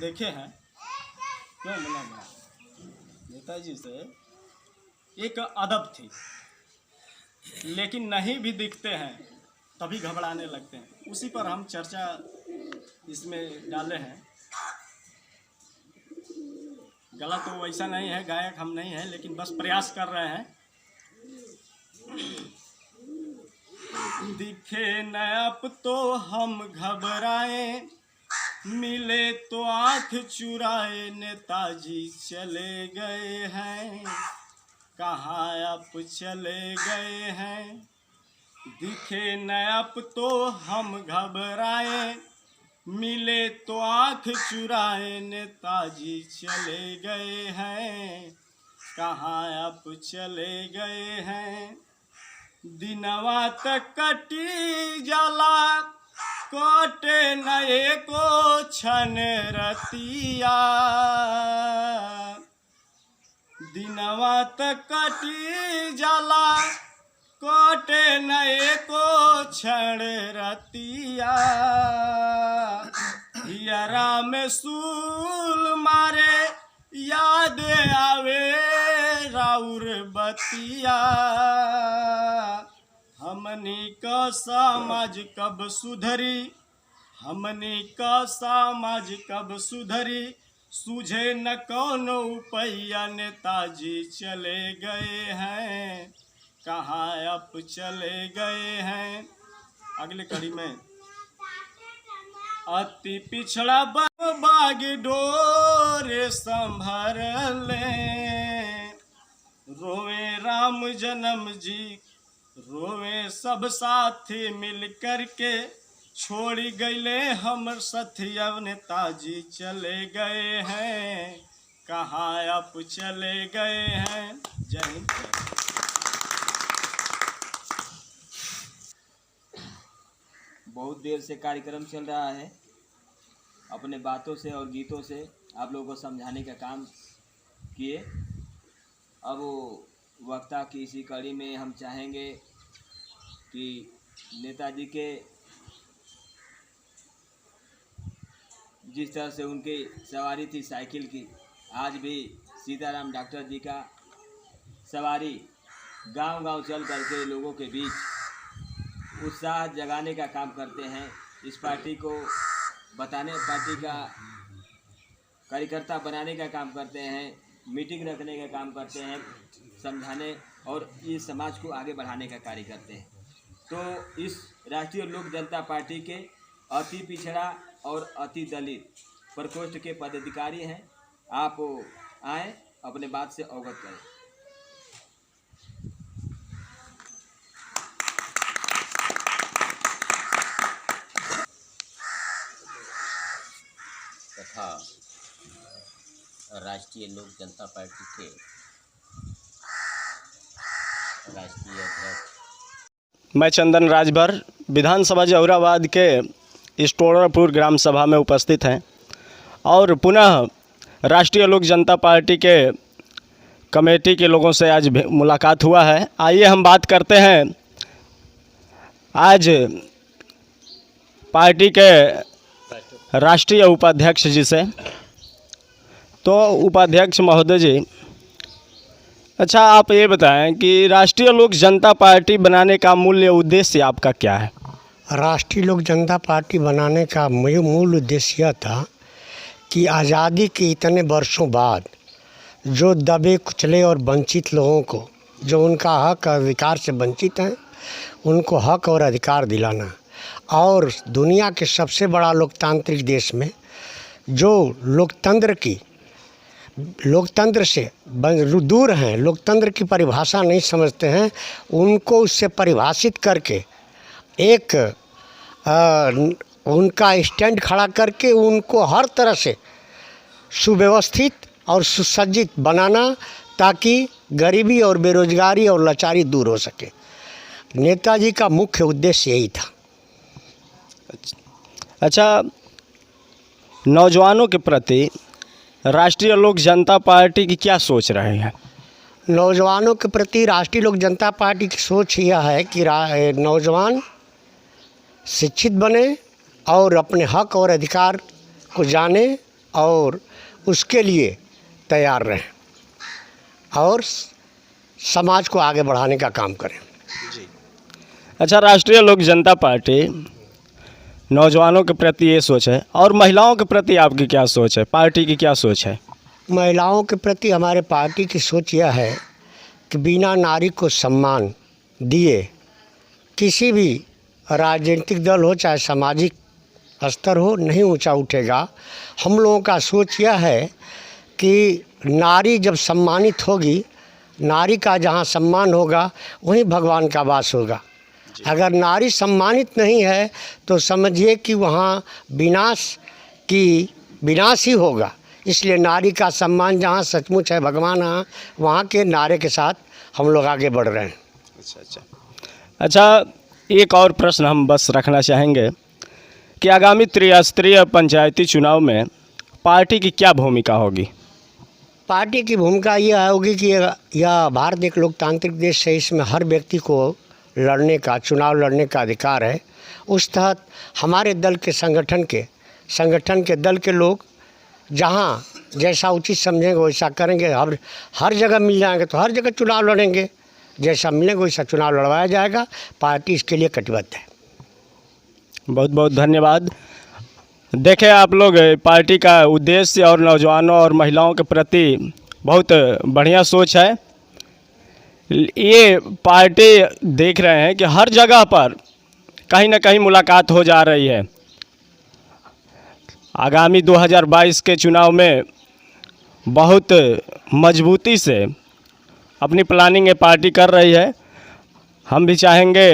देखे हैं, क्यों मिला मिला नेताजी से एक अदब थी, लेकिन नहीं भी दिखते हैं तभी घबराने लगते हैं। उसी पर हम चर्चा इसमें डाले हैं। गलत तो वैसा नहीं है, गायक हम नहीं हैं, लेकिन बस प्रयास कर रहे हैं। दिखे न अब तो हम घबराए, मिले तो आँख चुराए, नेताजी चले गए हैं, कहाँ अब चले गए हैं। दिखे न अब तो हम घबराए, मिले तो आँख चुराए, नेताजी चले गए हैं, कहाँ अब चले गए हैं। दिनवा तक कटी जाला, कोटे नए को छन रतिया। दिनवा तक कटी जाला, कोटे नए को छन रतिया। हियरा में सूल मारे, याद आवे राउर बतिया। हमनी का समाज कब सुधरी, हमनी का समाज कब सुधरी, सूझे न कौनो उपैया, नेताजी चले गए हैं, कहाँ अब चले गए हैं। अगले कड़ी में अति पिछड़ा बाग डोरे संभर ले, रोवे राम जन्म जी, रोवे सब साथी मिल करके, छोड़ी गईले हमर सथिया, नेताजी चले गए हैं, कहाँ अब चले गए हैं। जय हिंद। बहुत देर से कार्यक्रम चल रहा है। अपने बातों से और गीतों से आप लोगों को समझाने का काम किए। अब वक्ता की इसी कड़ी में हम चाहेंगे कि नेताजी के जिस तरह से उनकी सवारी थी साइकिल की, आज भी सीताराम डॉक्टर जी का सवारी गांव-गांव चल करके लोगों के बीच उत्साह जगाने का काम करते हैं। इस पार्टी को बताने, पार्टी का कार्यकर्ता बनाने का काम करते हैं, मीटिंग रखने का काम करते हैं, समझाने और इस समाज को आगे बढ़ाने का कार्य करते हैं। तो इस राष्ट्रीय लोक जनता पार्टी के अति पिछड़ा और अति दलित प्रकोष्ठ के पदाधिकारी हैं। आप आए, अपने बात से अवगत करें। तथा राष्ट्रीय लोक जनता पार्टी के राष्ट्रीय अध्यक्ष मैं चंदन राजभर विधानसभा जौहराबाद के स्टोरपुर ग्राम सभा में उपस्थित हैं और पुनः राष्ट्रीय लोक जनता पार्टी के कमेटी के लोगों से आज मुलाकात हुआ है। आइए हम बात करते हैं आज पार्टी के राष्ट्रीय उपाध्यक्ष जी से। तो उपाध्यक्ष महोदय जी, अच्छा आप ये बताएं कि राष्ट्रीय लोक जनता पार्टी बनाने का मूल्य उद्देश्य आपका क्या है? राष्ट्रीय लोक जनता पार्टी बनाने का मूल उद्देश्य यह था कि आज़ादी के इतने वर्षों बाद जो दबे कुचले और वंचित लोगों को, जो उनका हक अधिकार से वंचित हैं, उनको हक और अधिकार दिलाना। और दुनिया के सबसे बड़ा लोकतांत्रिक देश में जो लोकतंत्र से दूर हैं, लोकतंत्र की परिभाषा नहीं समझते हैं, उनको उससे परिभाषित करके एक उनका स्टैंड खड़ा करके उनको हर तरह से सुव्यवस्थित और सुसज्जित बनाना, ताकि गरीबी और बेरोजगारी और लाचारी दूर हो सके। नेताजी का मुख्य उद्देश्य यही था। अच्छा, नौजवानों के प्रति राष्ट्रीय लोक जनता पार्टी की क्या सोच रहे हैं? नौजवानों के प्रति राष्ट्रीय लोक जनता पार्टी की सोच यह है कि नौजवान शिक्षित बने और अपने हक और अधिकार को जाने और उसके लिए तैयार रहें और समाज को आगे बढ़ाने का काम करें। अच्छा, राष्ट्रीय लोक जनता पार्टी नौजवानों के प्रति ये सोच है, और महिलाओं के प्रति आपकी क्या सोच है, पार्टी की क्या सोच है? महिलाओं के प्रति हमारे पार्टी की सोच यह है कि बिना नारी को सम्मान दिए किसी भी राजनीतिक दल हो चाहे सामाजिक स्तर हो नहीं ऊंचा उठेगा। हम लोगों का सोच यह है कि नारी जब सम्मानित होगी, नारी का जहाँ सम्मान होगा वहीं भगवान का वास होगा। अगर नारी सम्मानित नहीं है तो समझिए कि वहाँ विनाश ही होगा। इसलिए नारी का सम्मान जहाँ सचमुच है भगवान वहाँ के नारे के साथ हम लोग आगे बढ़ रहे हैं। अच्छा, एक और प्रश्न हम बस रखना चाहेंगे कि आगामी त्रिस्तरीय पंचायती चुनाव में पार्टी की क्या भूमिका होगी? पार्टी की भूमिका यह होगी कि यह भारत एक लोकतांत्रिक देश है, इसमें हर व्यक्ति को चुनाव लड़ने का अधिकार है। उस तहत हमारे दल के संगठन के दल के लोग जहाँ जैसा उचित समझेंगे वैसा करेंगे। हर जगह मिल जाएंगे तो हर जगह चुनाव लड़ेंगे, जैसा मिलेंगे वैसा चुनाव लड़वाया जाएगा। पार्टी इसके लिए कटिबद्ध है। बहुत बहुत धन्यवाद। देखें आप लोग, पार्टी का उद्देश्य और नौजवानों और महिलाओं के प्रति बहुत बढ़िया सोच है। ये पार्टी देख रहे हैं कि हर जगह पर कहीं ना कहीं मुलाकात हो जा रही है। आगामी 2022 के चुनाव में बहुत मजबूती से अपनी प्लानिंग ये पार्टी कर रही है। हम भी चाहेंगे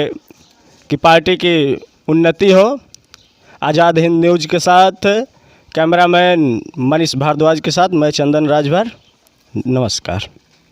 कि पार्टी की उन्नति हो। आज़ाद हिंद न्यूज़ के साथ कैमरामैन मनीष भारद्वाज के साथ मैं चंदन राजभर, नमस्कार।